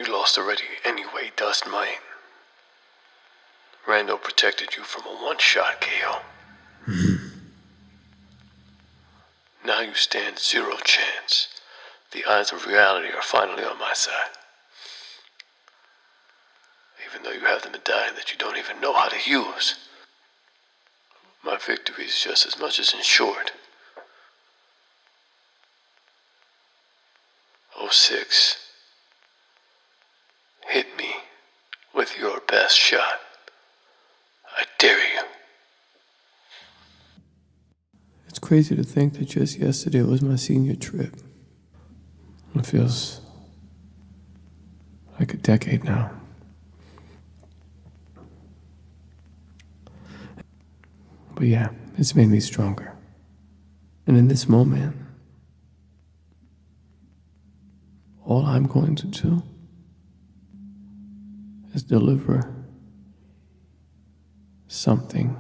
You lost already anyway, dust mite. Randall protected you from a one-shot KO. Now you stand zero chance. The eyes of reality are finally on my side. Even though you have the medallion that you don't even know how to use. My victory is just as much as ensured. 06. Hit me with your best shot. I dare you. It's crazy to think that just yesterday was my senior trip. It feels like a decade now. But yeah, it's made me stronger. And in this moment, all I'm going to do is deliver something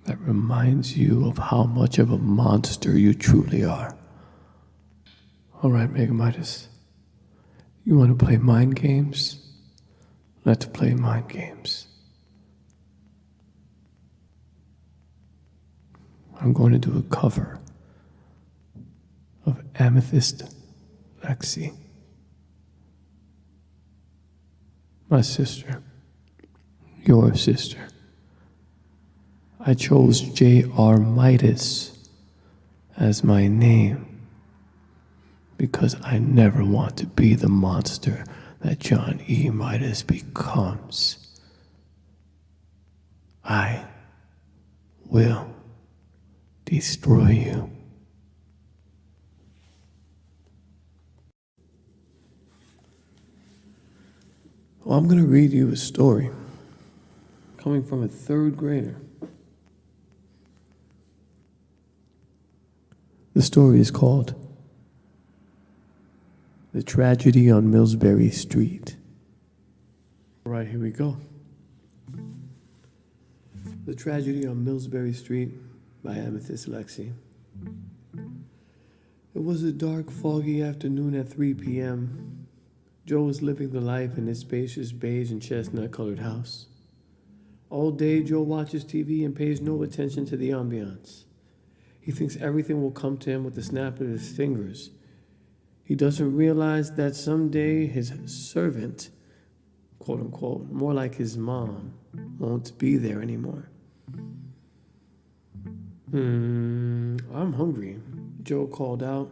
that reminds you of how much of a monster you truly are. All right, Mega Midas. You want to play mind games? Let's play mind games. I'm going to do a cover of Amethyst Lexi. My sister. Your sister. I chose J.R. Midas as my name because I never want to be the monster that John E. Midas becomes. I will destroy you. Well, I'm going to read you a story coming from a third grader. The story is called The Tragedy on MILLSBURY Street. All right, here we go. The Tragedy on MILLSBURY Street by Amethyst Lexi. It was a dark, foggy afternoon at 3 p.m. Joe was living the life in his spacious beige and chestnut-colored house. All day, Joe watches TV and pays no attention to the ambiance. He thinks everything will come to him with the snap of his fingers. He doesn't realize that someday his servant, quote unquote, more like his mom, won't be there anymore. I'm hungry, Joe called out.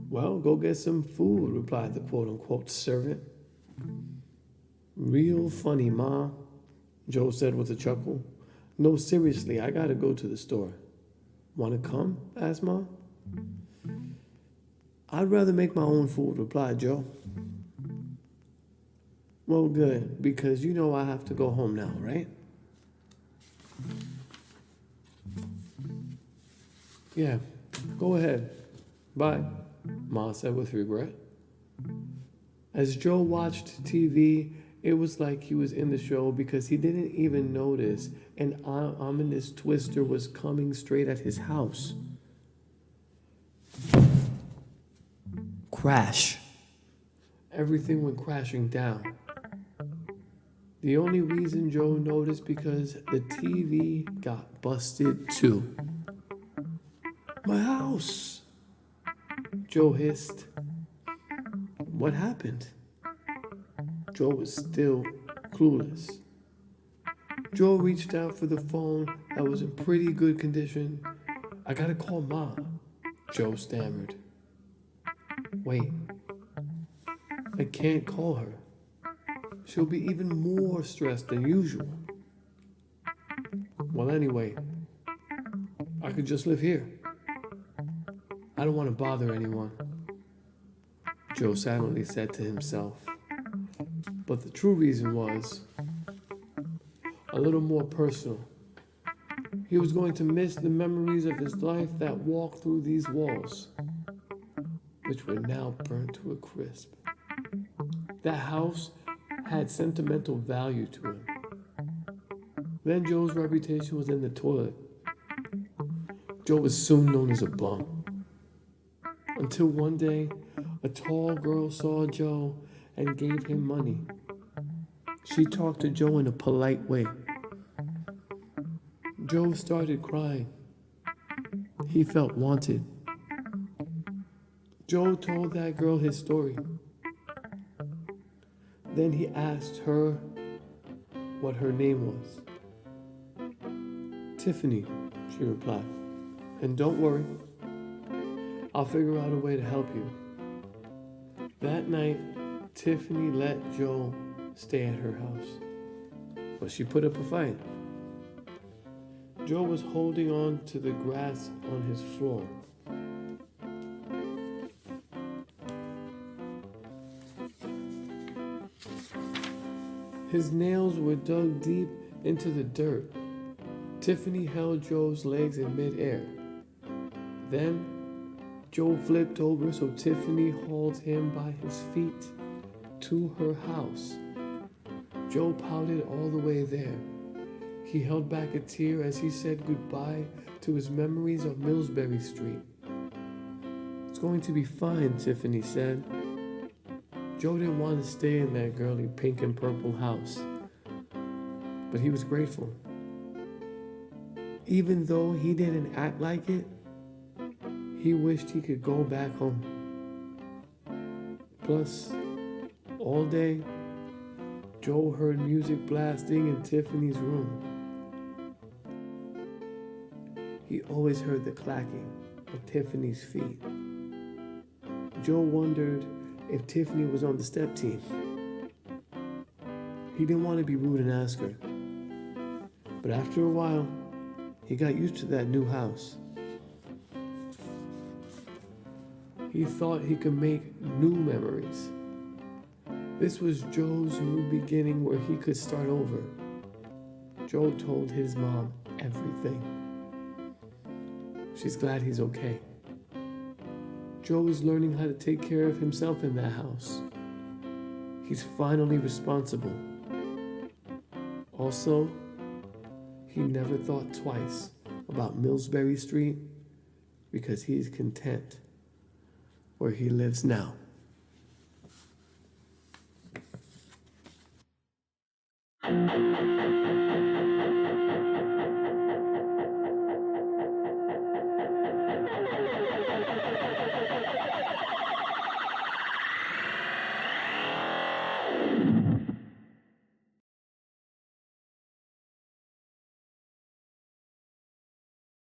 Well, go get some food, replied the quote unquote servant. Real funny, Ma, Joe said with a chuckle. No, seriously, I gotta go to the store. Wanna come? Asked Ma. I'd rather make my own food, replied Joe. Well, good, because you know I have to go home now, right? Yeah, go ahead. Bye, Ma said with regret. As Joe watched TV, it was like he was in the show because he didn't even notice an ominous twister was coming straight at his house. Crash. Everything went crashing down. The only reason Joe noticed because the TV got busted too. My house, Joe hissed. What happened? Joe was still clueless. Joe reached out for the phone that was in pretty good condition. I gotta call Mom, Joe stammered. Wait, I can't call her. She'll be even more stressed than usual. Well, anyway, I could just live here. I don't want to bother anyone, Joe silently said to himself. But the true reason was a little more personal. He was going to miss the memories of his life that walked through these walls, which were now burnt to a crisp. That house had sentimental value to him. Then Joe's reputation was in the toilet. Joe was soon known as a bum. Until one day, a tall girl saw Joe and gave him money. She talked to Joe in a polite way. Joe started crying. He felt wanted. Joe told that girl his story. Then he asked her what her name was. Tiffany, she replied. And don't worry, I'll figure out a way to help you. That night, Tiffany let Joe stay at her house, but she put up a fight. Joe was holding on to the grass on his floor. His nails were dug deep into the dirt. Tiffany held Joe's legs in midair. Then, Joe flipped over so Tiffany hauled him by his feet to her house. Joe pouted all the way there. He held back a tear as he said goodbye to his memories of MILLSBURY Street. It's going to be fine, Tiffany said. Joe didn't want to stay in that girly pink and purple house, but he was grateful. Even though he didn't act like it, he wished he could go back home. Plus, all day, Joe heard music blasting in Tiffany's room. He always heard the clacking of Tiffany's feet. Joe wondered if Tiffany was on the step team. He didn't want to be rude and ask her. But after a while, he got used to that new house. He thought he could make new memories. This was Joe's new beginning where he could start over. Joe told his mom everything. She's glad he's okay. Joe is learning how to take care of himself in that house. He's finally responsible. Also, he never thought twice about MILLSBURY Street because he's content where he lives now.